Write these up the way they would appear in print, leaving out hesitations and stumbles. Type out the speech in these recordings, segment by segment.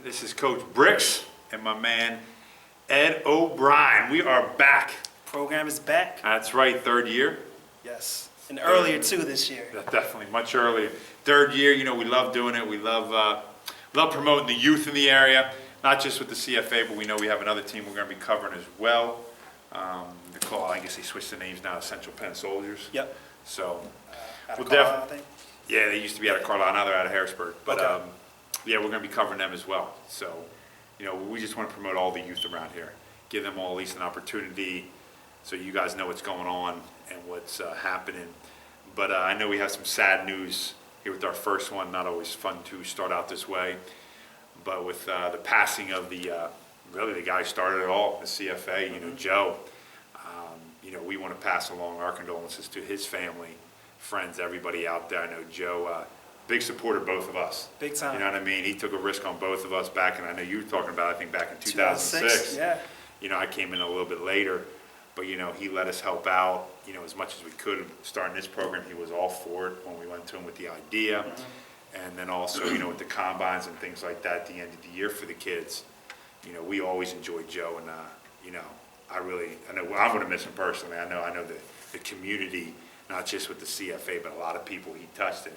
This is Coach Brix and my man Ed O'Brien. We are back. Program is back. That's right, third year. Yes, and earlier too this year. Definitely much earlier. Third year, you know, we love doing it. We love promoting the youth in the area, not just with the CFA, but we know we have another team we're going to be covering as well. They call, I guess they switched the names now, Central Penn Soldiers. Yep. So, Out of we'll Carlisle, I think. yeah, they used to be out of Carlisle, now they're out of Harrisburg. But Okay. yeah, we're going to be covering them as well. So, you know, we just want to promote all the youth around here, give them all at least an opportunity, so you guys know what's going on and what's happening. But I know we have some sad news here with our first one. Not always fun to start out this way, but with the passing of really the guy who started it all, the CFA, you know, Joe. You know, we want to pass along our condolences to his family, friends, everybody out there. I know Joe, big supporter of both of us. Big time. You know what I mean? He took a risk on both of us back, and I know you were talking about, I think back in 2006. Yeah. You know, I came in a little bit later, but you know, he let us help out, you know, as much as we could. Starting this program, he was all for it when we went to him with the idea. And then also, you know, with the combines and things like that at the end of the year for the kids, you know, we always enjoyed Joe, and you know, I know I'm going to miss him personally. I know the community, not just with the CFA, but a lot of people he touched. And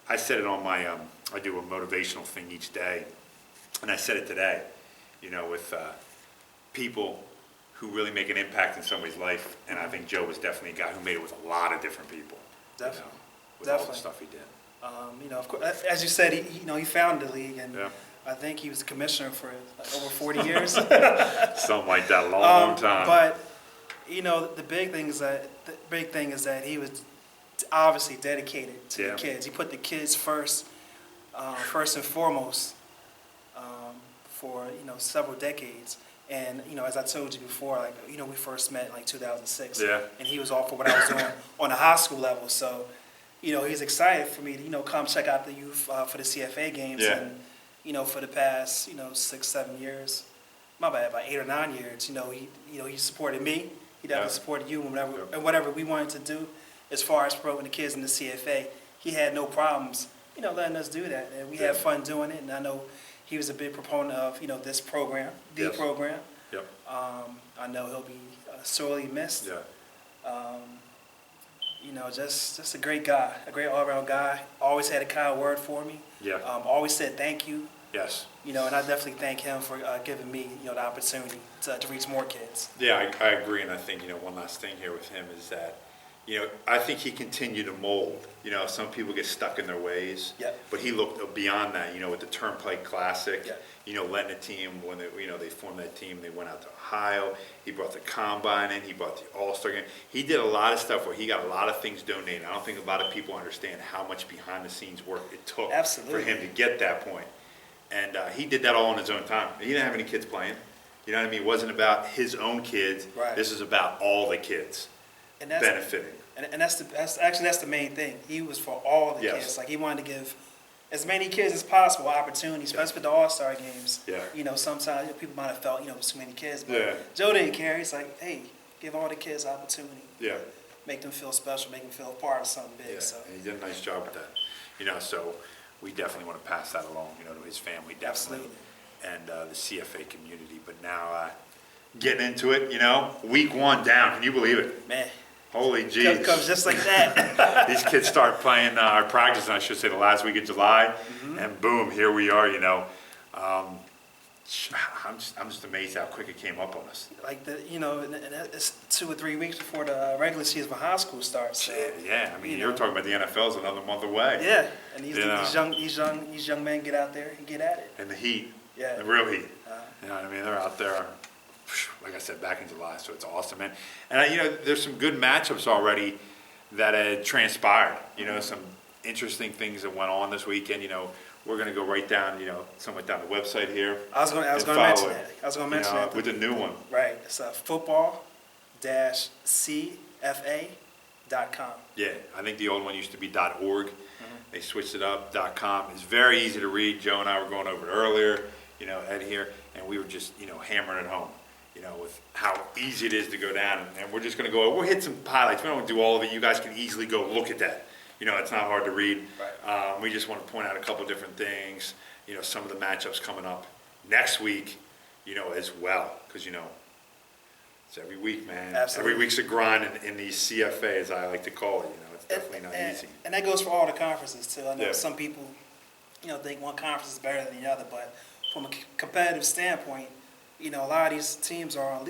I said it on my, I do a motivational thing each day, and I said it today, you know, with people who really make an impact in somebody's life, and I think Joe was definitely a guy who made it with a lot of different people. Definitely. You know, with all the stuff he did. You know, of course, as you said, he founded the league, and Yeah. I think he was the commissioner for like over 40 years. Something like that, long time. But you know, the big thing is that he was obviously dedicated to the kids. He put the kids first, first and foremost, for several decades. And you know, as I told you before, like we first met in like 2006. Yeah. And he was all for what I was doing on the high school level. So, he's excited for me to come check out the youth for the CFA games. Yeah. And for the past 6-7 years, my bad, about 8 or 9 years, he supported me. He definitely supported you and whatever we wanted to do as far as promoting the kids in the CFA. He had no problems, letting us do that, and we had fun doing it. And I know he was a big proponent of this program, program. Yep. I know he'll be sorely missed. Yeah. Just a great guy, a great all-around guy. Always had a kind word for me. Yeah. Always said thank you. Yes. And I definitely thank him for giving me, the opportunity to reach more kids. Yeah, I agree, and I think, one last thing here with him is that, I think he continued to mold. Some people get stuck in their ways. Yep. But he looked beyond that, with the Turnpike Classic, Yep. Letting a team, when they formed that team, they went out to Ohio, he brought the Combine in, he brought the All-Star game. He did a lot of stuff where he got a lot of things donated. I don't think a lot of people understand how much behind-the-scenes work it took for him to get that point. And he did that all on his own time. He didn't have any kids playing. You know what I mean? It wasn't about his own kids. Right. This is about all the kids benefiting. And that's the main thing. He was for all the kids. Like, he wanted to give as many kids as possible opportunities, especially with the All-Star games. Yeah. Sometimes people might have felt, it was too many kids. But Yeah. Joe didn't care. He's like, hey, give all the kids opportunity. Yeah. Make them feel special, make them feel a part of something big. Yeah. So. And he did a nice job with that. So we definitely want to pass that along, to his family, definitely. Absolutely. And the CFA community. But now, getting into it, week 1 down. Can you believe it? Man. Holy jeez. Comes just like that. These kids start playing our practice, and I should say the last week of July, and boom, here we are, I'm just amazed how quick it came up on us. Like, and it's 2 or 3 weeks before the regular season for high school starts. So, yeah, I mean, you're talking about the NFL's another month away. Yeah, and these young men get out there and get at it. And the heat, Yeah. the real heat. You know what I mean? They're out there, like I said, back in July, so it's awesome, man. And there's some good matchups already that had transpired. Some interesting things that went on this weekend. We're going to go right down, somewhat down the website here. I was going to mention that. I was going to mention that. With the new one. Right. It's football-cfa.com. Yeah, I think the old one used to be .org. They switched it up, .com. It's very easy to read. Joe and I were going over it earlier, Ed here, and we were just, hammering it home, with how easy it is to go down. And we're just going to we'll hit some highlights. We don't do all of it. You guys can easily go look at that. It's not hard to read. Right. We just want to point out a couple different things. some of the matchups coming up next week, as well. Because, it's every week, man. Absolutely. Every week's a grind in these CFA, as I like to call it. It's definitely not easy. And that goes for all the conferences too. I know Yeah. some people, think one conference is better than the other, but from a competitive standpoint, a lot of these teams are on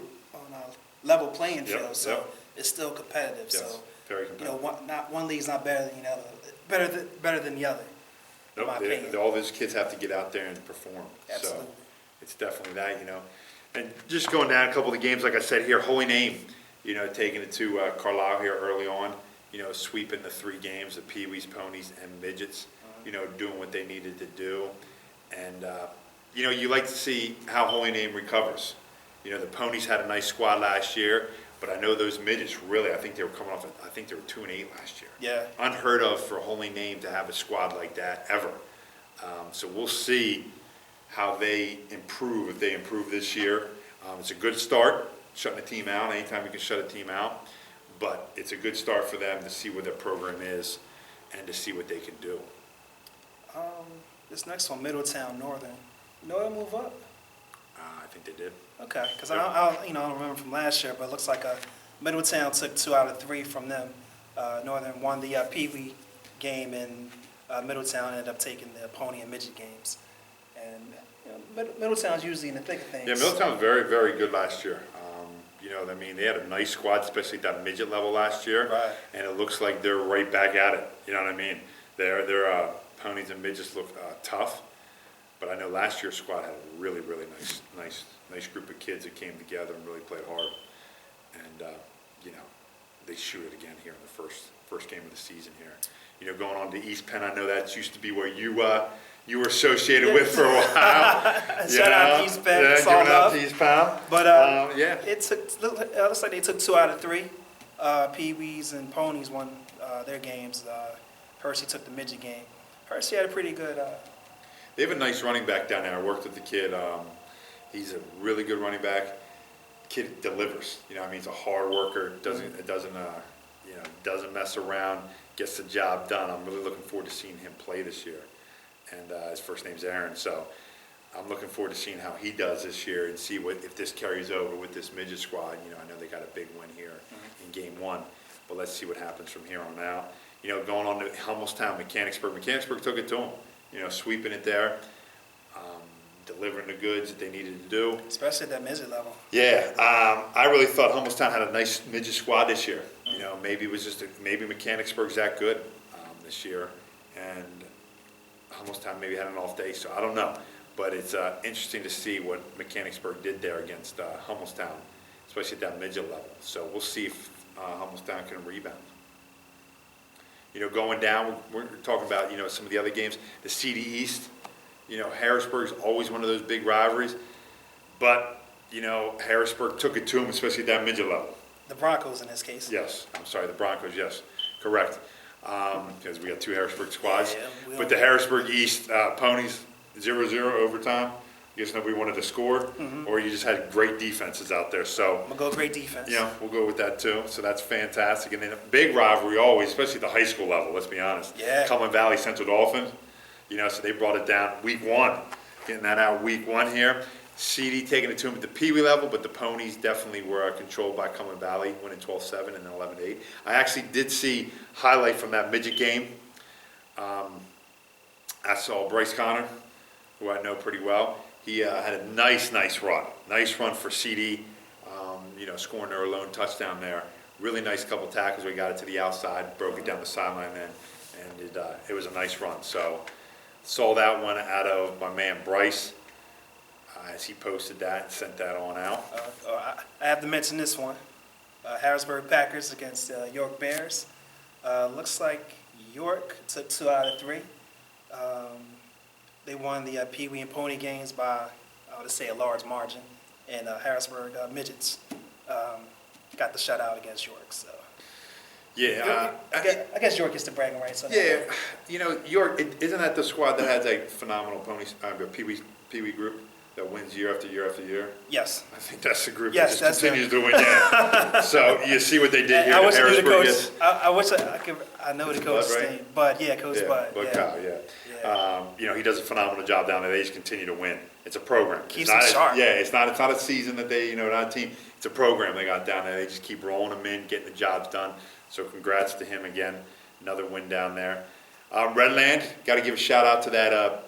a level playing Yep, field, so yep. it's still competitive. Yes, So, very competitive. one league's not better than the other, better than the other. in my Nope, opinion. all those kids have to get out there and perform. Absolutely. So it's definitely that, And just going down a couple of the games, like I said here, Holy Name, taking it to Carlisle here early on, sweeping the 3 games, the Pee-wees, Ponies, and Midgets, doing what they needed to do. And, you like to see how Holy Name recovers. The Ponies had a nice squad last year, but I know those Midgets really, I think they were coming off, I think they were 2-8 last year. Yeah. Unheard of for Holy Name to have a squad like that ever. So we'll see how they improve, if they improve this year. It's a good start, shutting a team out, anytime you can shut a team out. But it's a good start for them to see what their program is and to see what they can do. This next one, Middletown Northern. They'll move up. I think they did. Okay, because I don't remember from last year, but it looks like Middletown took 2 out of 3 from them. Northern won the Pee-wee game, and Middletown ended up taking the Pony and Midget games. And Middletown's usually in the thick of things. Yeah, Middletown was very, very good last year. They had a nice squad, especially at that midget level last year. Right. And it looks like they're right back at it. You know what I mean? Their Ponies and Midgets look tough. But I know last year's squad had a really, really nice group of kids that came together and really played hard. And, they shoot it again here in the first game of the season here. Going on to East Penn, I know that used to be where you were associated with for a while. Shout out to East Penn. Yeah, It's all giving out love. to East Penn. But Yeah. it looks like they took 2 out of 3. Pee-wees and Ponies won their games. Hershey took the midget game. Hershey had a pretty good. They have a nice running back down there. I worked with the kid. He's a really good running back. Kid delivers. He's a hard worker. Doesn't mess around. Gets the job done. I'm really looking forward to seeing him play this year. And his first name's Aaron. So I'm looking forward to seeing how he does this year and see if this carries over with this midget squad. I know they got a big win here in game 1, but let's see what happens from here on out. Going on to Hummelstown, Mechanicsburg. Mechanicsburg took it to them. Sweeping it there, delivering the goods that they needed to do. Especially at that midget level. Yeah, I really thought Hummelstown had a nice midget squad this year. Maybe it was maybe Mechanicsburg's that good this year, and Hummelstown maybe had an off day, so I don't know. But it's interesting to see what Mechanicsburg did there against Hummelstown, especially at that midget level. So we'll see if Hummelstown can rebound. Going down, we're talking about, some of the other games. The CD East, Harrisburg's always one of those big rivalries. But, Harrisburg took it to them, especially at that midget level. The Broncos in this case. Yes, I'm sorry, the Broncos, yes, correct. Because we got 2 Harrisburg squads. Yeah, But the Harrisburg East Ponies, 0-0 overtime. I guess nobody wanted to score, or you just had great defenses out there. So I'm going to go great defense. we'll go with that too. So that's fantastic. And then a big rivalry always, especially at the high school level, let's be honest. Yeah. Cullen Valley Central Dolphins, so they brought it down week 1, getting that out week 1 here. CD taking it to them at the Pee-wee level, but the Ponies definitely were controlled by Cullen Valley, winning 12-7 and then 11-8. I actually did see highlight from that midget game. I saw Bryce Connor, who I know pretty well. He had a nice run. Nice run for CD, scoring their lone touchdown there. Really nice couple tackles. We got it to the outside, broke it down the sideline then, and it was a nice run. So saw that one out of my man Bryce as he posted that and sent that on out. I have to mention this one. Harrisburg Packers against York Bears. Looks like York took 2 out of 3. They won the Pee-wee and Pony games by, I would say, a large margin. And Harrisburg Midgets got the shutout against York. So Yeah. I guess York gets the bragging rights on that. Yeah. York, isn't that the squad that has a phenomenal Pee-wee group? that wins year after year after year? Yes. I think that's the group Yes, that just that's continues to win. Yeah. So you see what they did here I at wish I knew the Harrisburg. coach. I wish I could. I know the coach's Bud, right? name, but yeah, Coach Yeah, Bud. Bud Yeah. Kyle, yeah. Yeah. You know, he does a phenomenal job down there. They just continue to win. It's a program. Keeps It's not them sharp. Yeah, it's not a season that they, you know, not a team. It's a program they got down there. They just keep rolling them in, getting the jobs done. So congrats to him again. Another win down there. Redland, got to give a shout out to that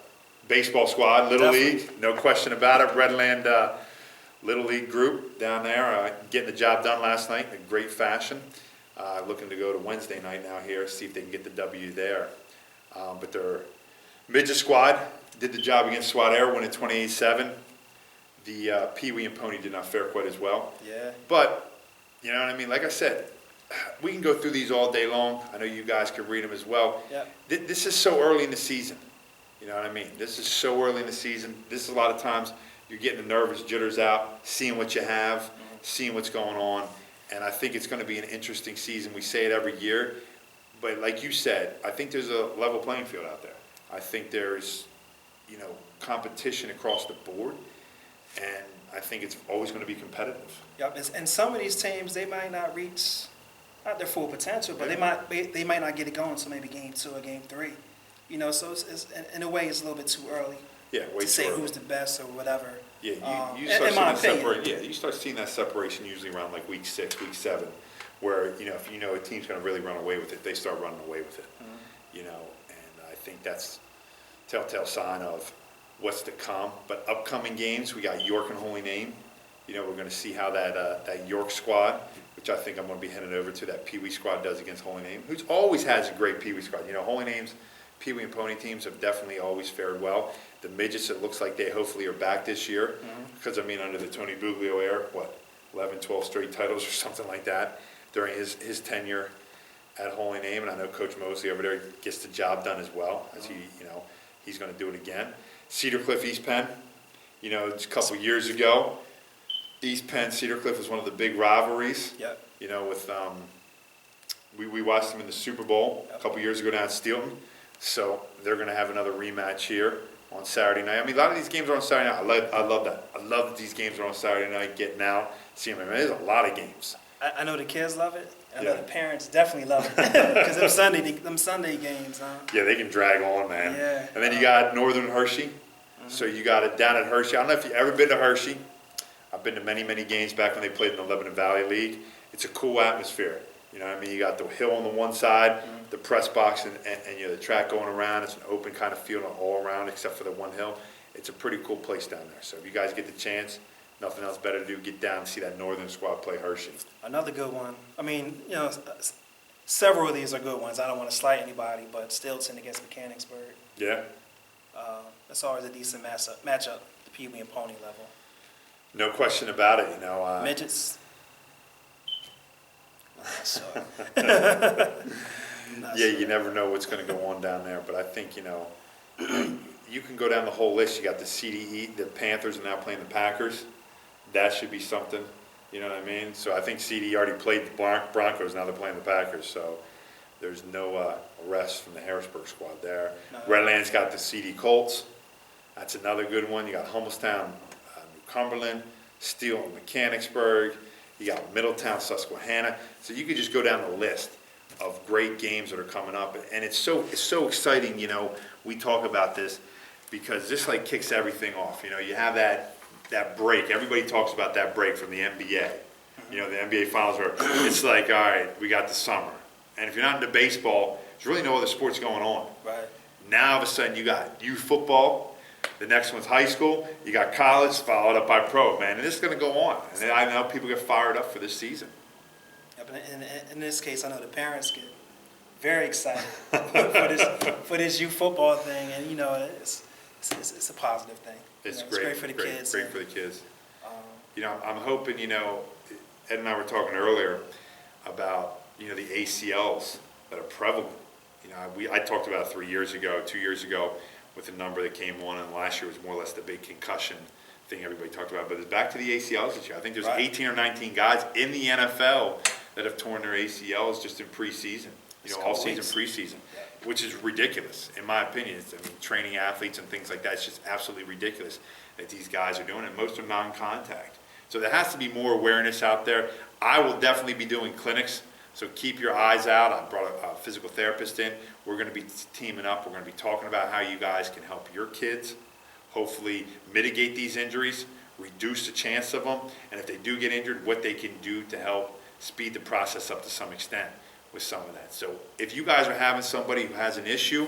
baseball squad, Little Definitely. League. No question about it. Redland Little League group down there getting the job done last night in a great fashion. Looking to go to Wednesday night now here, see if they can get the W there. But their midget squad did the job against SWAT Air, winning 28-7. The Pee Wee and Pony did not fare quite as well. Yeah. But, you know what I mean? Like I said, we can go through these all day long. I know you guys can read them as well. Yep. This is so early in the season. You know what I mean? This is so early in the season. This is a lot of times you're getting the nervous jitters out, seeing what you have, seeing what's going on. And I think it's going to be an interesting season. We say it every year. But like you said, I think there's a level playing field out there. I think there's, you know, competition across the board. And I think it's always going to be competitive. Yep. And some of these teams, they might not reach not their full potential, but they might not get it going until maybe game 2 or game 3. You know, so it's in a way it's a little bit too early to say who's the best or whatever. Yeah, you start in my seeing opinion. that you start seeing that separation usually around like week 6, week 7, where, you know, if you know a team's going to really run away with it, they start running away with it. You know, and I think that's telltale sign of what's to come. But upcoming games, we got York and Holy Name. You know, we're going to see how that York squad, which I think I'm going to be heading over to, that Pee Wee squad does against Holy Name, who always has a great Pee Wee squad. You know, Holy Name's Pee Wee and Pony teams have definitely always fared well. The midgets, it looks like they hopefully are back this year, because I mean, under the Tony Buglio era, 11, 12 straight titles or something like that during his tenure at Holy Name. And I know Coach Mosley over there gets the job done as well, as he's going to do it again. Cedar Cliff, East Penn, you know, it's a couple years ago, East Penn, Cedar Cliff was one of the big rivalries. Yep. You know, with we watched them in the Super Bowl a couple years ago down at Steelton. So they're going to have another rematch here on Saturday night. I mean, a lot of these games are on Saturday night. I love that. I love that these games are on Saturday night, getting out, seeing them. I mean, there's a lot of games. I know the kids love it. I know the parents definitely love it. Because them Sunday games, huh? Yeah, they can drag on, man. Yeah. And then you got Northern Hershey. So you got it down at Hershey. I don't know if you've ever been to Hershey. I've been to many, many games back when they played in the Lebanon Valley League. It's a cool atmosphere. You know what I mean? You got the hill on the one side, the press box, and you know, the track going around. It's an open kind of field all around except for the one hill. It's a pretty cool place down there. So if you guys get the chance, nothing else better to do, get down and see that Northern squad play Hershey. Another good one. I mean, you know, several of these are good ones. I don't want to slight anybody, but Stilton against Mechanicsburg. Yeah? That's always a decent matchup, the Pee Wee and Pony level. No question about it, you know. Midgets. Yeah, you never know what's going to go on down there, but I think, you know, you can go down the whole list. You got the CDE, the Panthers are now playing the Packers. That should be something, you know what I mean? So I think CDE already played the Broncos, now they're playing the Packers, so there's no rest from the Harrisburg squad there. No. Redland's got the CD Colts. That's another good one. You got Hummelstown, New Cumberland, Steele, Mechanicsburg. You got Middletown, Susquehanna. So you could just go down the list of great games that are coming up. And it's so exciting, you know, we talk about this because this like kicks everything off. You know, you have that break. Everybody talks about that break from the NBA. You know, the NBA finals are, it's like, all right, we got the summer. And if you're not into baseball, there's really no other sports going on. Right. Now all of a sudden you got youth football. The next one's high school. You got college, followed up by pro, man. And this is going to go on. And I know people get fired up for this season. Yeah, but in this case, I know the parents get very excited for this youth football thing. And, you know, it's a positive thing. It's you know, great. It's great for the kids. Great for the kids. You know, I'm hoping, you know, Ed and I were talking earlier about, you know, the ACLs that are prevalent. You know, I talked about it 2 years ago, with the number that came on, and last year was more or less the big concussion thing everybody talked about. But it's back to the ACLs this year. I think there's 18 or 19 guys in the NFL that have torn their ACLs just in preseason, you know, all season preseason. which is ridiculous, in my opinion. I mean, training athletes and things like that, it's just absolutely ridiculous that these guys are doing, and most are non-contact. So there has to be more awareness out there. I will definitely be doing clinics, so keep your eyes out. I brought a physical therapist in. We're going to be teaming up. We're going to be talking about how you guys can help your kids hopefully mitigate these injuries, reduce the chance of them, and if they do get injured, what they can do to help speed the process up to some extent with some of that. So if you guys are having somebody who has an issue,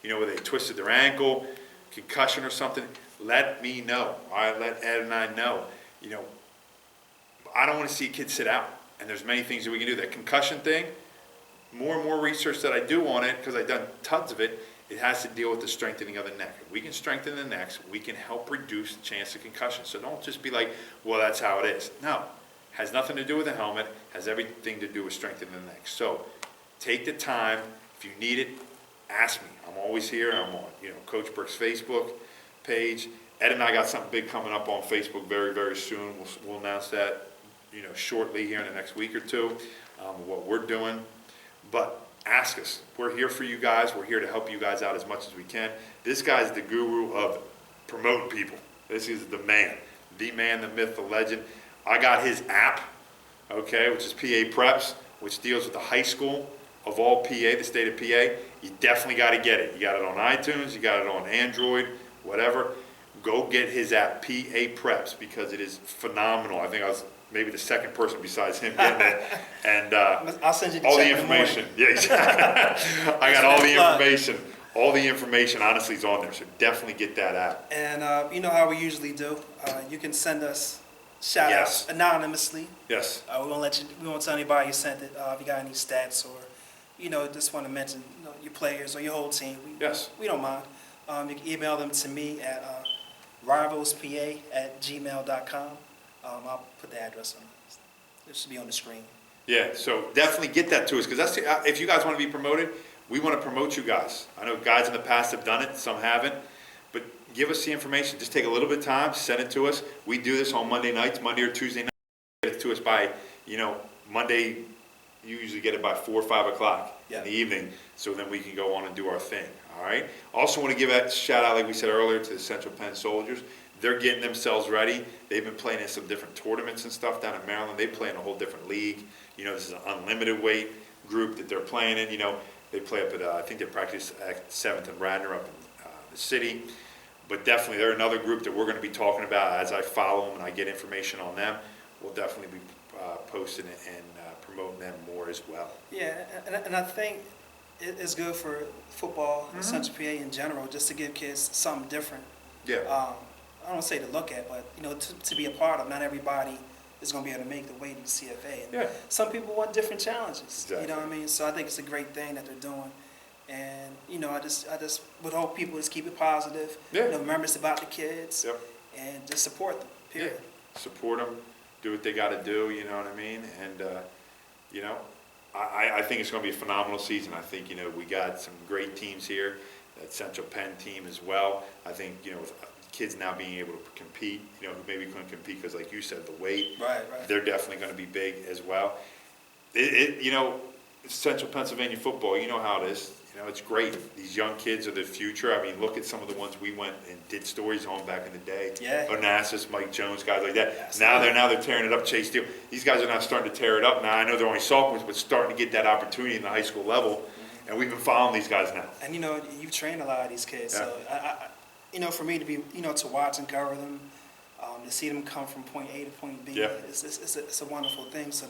where they twisted their ankle, concussion or something, let me know. All right, let Ed and I know. I don't want to see a kid sit out, and there's many things that we can do. That concussion thing, more and more research that I do on it, because I've done tons of it, it has to deal with the strengthening of the neck. If we can strengthen the necks, we can help reduce the chance of concussion. So don't just be like, well, that's how it is. No, has nothing to do with the helmet, has everything to do with strengthening the neck. So take the time. If you need it, ask me. I'm always here. I'm on, Coach Brick's Facebook page. Ed and I got something big coming up on Facebook very, very soon. We'll announce that, shortly here in the next week or two, what we're doing. But ask us. We're here for you guys. We're here to help you guys out as much as we can. This guy's the guru of promoting people. This is the man, the myth, the legend. I got his app, okay, which is PA Preps, which deals with the high school of all PA, the state of PA. You definitely got to get it. You got it on iTunes. You got it on Android, whatever. Go get his app, PA Preps, because it is phenomenal. I think I was maybe the second person besides him getting it. And I'll send you all the information. Yeah, exactly. I got all the information. All the information, honestly, is on there. So definitely get that app. And you know how we usually do. You can send us shout outs anonymously. Yes. We won't tell anybody you sent it. If you got any stats or, just want to mention your players or your whole team. We don't mind. You can email them to me at rivalspa@gmail.com. I'll put the address on it. It should be on the screen. Yeah, so definitely get that to us, because if you guys want to be promoted, we want to promote you guys. I know guys in the past have done it, some haven't, but give us the information. Just take a little bit of time, send it to us. We do this on Monday nights, Monday or Tuesday nights. Get it to us by, Monday, you usually get it by 4 or 5 o'clock in the evening, so then we can go on and do our thing, all right? Also want to give a shout out, like we said earlier, to the Central Penn Soldiers. They're getting themselves ready. They've been playing in some different tournaments and stuff down in Maryland. They play in a whole different league. This is an unlimited weight group that they're playing in. They play up at, I think they practice at 7th and Radnor up in the city. But definitely, they're another group that we're going to be talking about as I follow them and I get information on them. We'll definitely be posting it and promoting them more as well. Yeah, and I think it's good for football, Central PA in general, just to give kids something different. Yeah. I don't say to look at, but to be a part of. Not everybody is going to be able to make the way to the CFA. And some people want different challenges. Exactly. You know what I mean? So I think it's a great thing that they're doing. And I just would hope people just keep it positive. Yeah. Remember it's about the kids. Yep. And just support them. Period. Yeah. Support them. Do what they got to do. You know what I mean? And I think it's going to be a phenomenal season. I think we got some great teams here. That Central Penn team as well. I think with kids now being able to compete, who maybe couldn't compete because, like you said, the weight. Right. They're definitely going to be big as well. Central Pennsylvania football, you know how it is. It's great. These young kids are the future. I mean, look at some of the ones we went and did stories on back in the day. Yeah. Onassis, Mike Jones, guys like that. Absolutely. Now they're tearing it up. Chase Steele. These guys are now starting to tear it up. Now I know they're only sophomores, but starting to get that opportunity in the high school level. And we've been following these guys now. And you've trained a lot of these kids, so for me to be, to watch and cover them, to see them come from point A to point B, it's a wonderful thing. So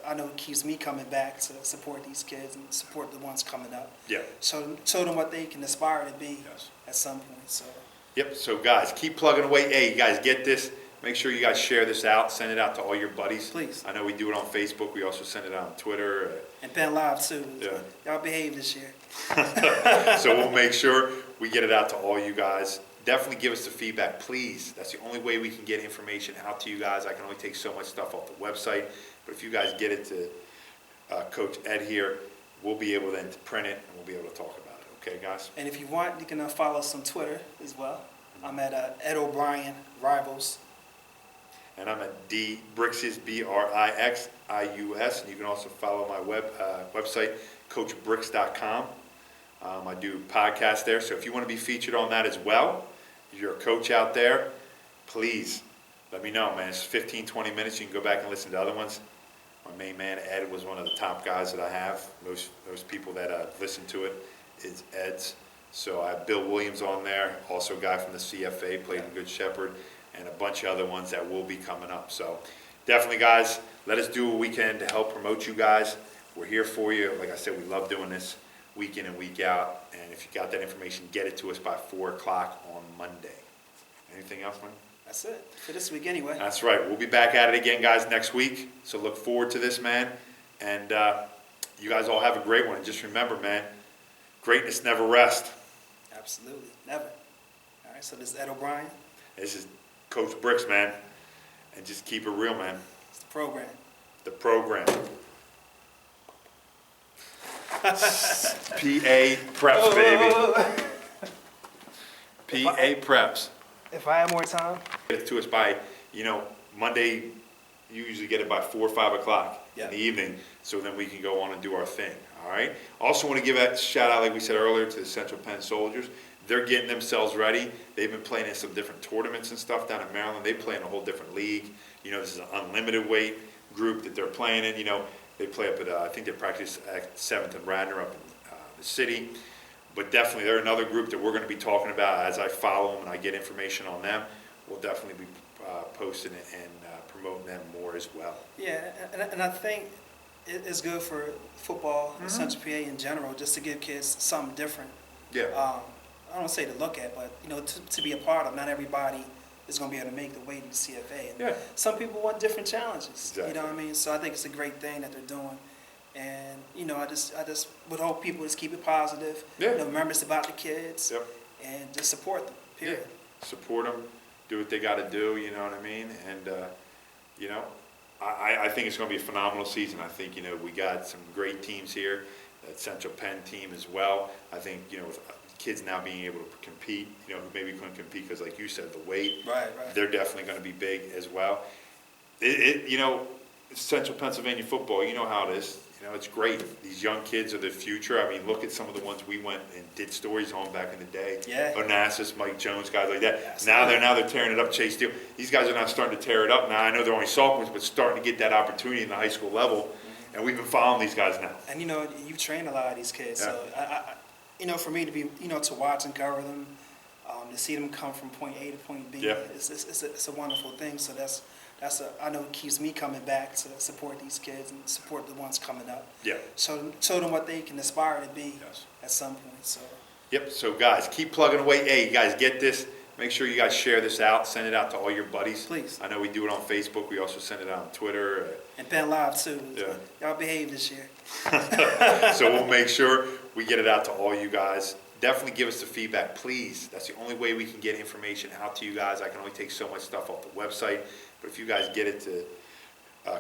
I know it keeps me coming back to support these kids and support the ones coming up. Yeah. Show them what they can aspire to be at some point. So. Yep. So guys, keep plugging away. Hey, you guys get this. Make sure you guys share this out. Send it out to all your buddies. Please. I know we do it on Facebook. We also send it out on Twitter. And Penn Live too. Yeah. Y'all behave this year. So we'll make sure we get it out to all you guys. Definitely give us the feedback, please. That's the only way we can get information out to you guys. I can only take so much stuff off the website. But if you guys get it to Coach Ed here, we'll be able then to print it and we'll be able to talk about it. Okay, guys? And if you want, you can follow us on Twitter as well. I'm at Ed O'Brien Rivals. And I'm at Brixius, Brixius. And you can also follow my website, coachbricks.com. I do podcasts there, so if you want to be featured on that as well, if you're a coach out there, please let me know, man. It's 15, 20 minutes. You can go back and listen to other ones. My main man, Ed, was one of the top guys that I have. Most people that listen to it is Ed's. So I have Bill Williams on there, also a guy from the CFA, played in Good Shepherd, and a bunch of other ones that will be coming up. So definitely, guys, let us do what we can to help promote you guys. We're here for you. Like I said, we love doing this week in and week out. And if you got that information, get it to us by 4 o'clock on Monday. Anything else, man? That's it for this week anyway. That's right. We'll be back at it again, guys, next week. So look forward to this, man. And you guys all have a great one. And just remember, man, greatness never rests. Absolutely. Never. All right, so this is Ed O'Brien. This is Coach Brix, man. And just keep it real, man. It's the program. The program. PA Preps, baby. PA Preps. If I had more time. Get it to us by, Monday, you usually get it by 4 or 5 o'clock in the evening, so then we can go on and do our thing, all right? Also want to give a shout out, like we said earlier, to the Central Penn Soldiers. They're getting themselves ready. They've been playing in some different tournaments and stuff down in Maryland. They play in a whole different league. This is an unlimited weight group that they're playing in. They play up at, I think they practice at 7th and Radnor up in the city. But definitely, they're another group that we're going to be talking about as I follow them and I get information on them. We'll definitely be posting it and promoting them more as well. Yeah, and I think it's good for football and Central PA in general, just to give kids something different. Yeah. I don't want to say to look at, but to be a part of. Not everybody is going to be able to make the weight in CFA. And some people want different challenges. Exactly. You know what I mean? So I think it's a great thing that they're doing. And I just would hope people just keep it positive. Yeah. Remember it's about the kids. Yep. And just support them. Period. Yeah. Support them. Do what they got to do. You know what I mean? And I think it's going to be a phenomenal season. I think we got some great teams here. That Central Penn team as well. I think with kids now being able to compete. Who maybe couldn't compete because, like you said, the weight. Right. They're definitely going to be big as well. Central Pennsylvania football. You know how it is. It's great. These young kids are the future. I mean, look at some of the ones we went and did stories on back in the day. Yeah. Onassis, Mike Jones, guys like that. Yes. Now they're tearing it up. Chase Steele. These guys are now starting to tear it up. Now I know they're only sophomores, but starting to get that opportunity in the high school level. And we've been following these guys now. And you train a lot of these kids. Yeah. So for me to be to watch and cover them, to see them come from point A to point B, it's a wonderful thing. So I know it keeps me coming back to support these kids and support the ones coming up. Yeah. Show them what they can aspire to be at some point. So. Yep. So guys, keep plugging away. Hey, you guys get this. Make sure you guys share this out. Send it out to all your buddies. Please. I know we do it on Facebook. We also send it out on Twitter. And Ben Live too. Yeah. Y'all behave this year. So we'll make sure we get it out to all you guys. Definitely give us the feedback, please. That's the only way we can get information out to you guys. I can only take so much stuff off the website. But if you guys get it to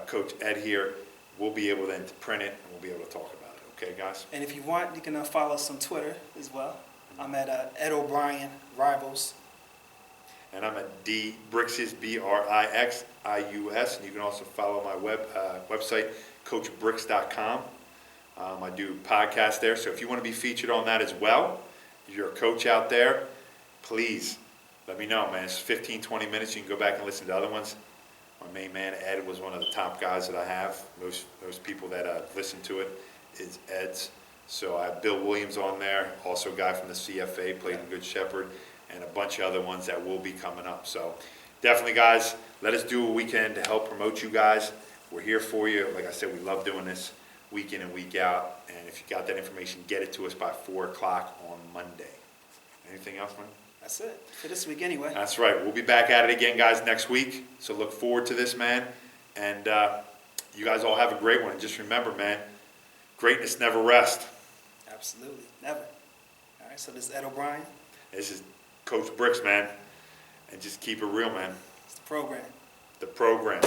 Coach Ed here, we'll be able then to print it and we'll be able to talk about it. Okay, guys? And if you want, you can follow us on Twitter as well. I'm at Ed O'Brien Rivals. And I'm at Brixius, Brixius. And you can also follow my website, CoachBrix.com. I do podcasts there. So if you want to be featured on that as well, if you're a coach out there, please let me know, man. It's 15, 20 minutes. You can go back and listen to other ones. My main man, Ed, was one of the top guys that I have. Most people that listen to it is Ed's. So I have Bill Williams on there, also a guy from the CFA, played in Good Shepherd, and a bunch of other ones that will be coming up. So definitely, guys, let us do what we can to help promote you guys. We're here for you. Like I said, we love doing this week in and week out. And if you got that information, get it to us by 4 o'clock on Monday. Anything else, man? That's it for this week anyway. That's right. We'll be back at it again, guys, next week. So look forward to this, man. And you guys all have a great one. And just remember, man, greatness never rests. Absolutely. Never. All right, so this is Ed O'Brien. This is Coach Brix, man. And just keep it real, man. It's the program. The program.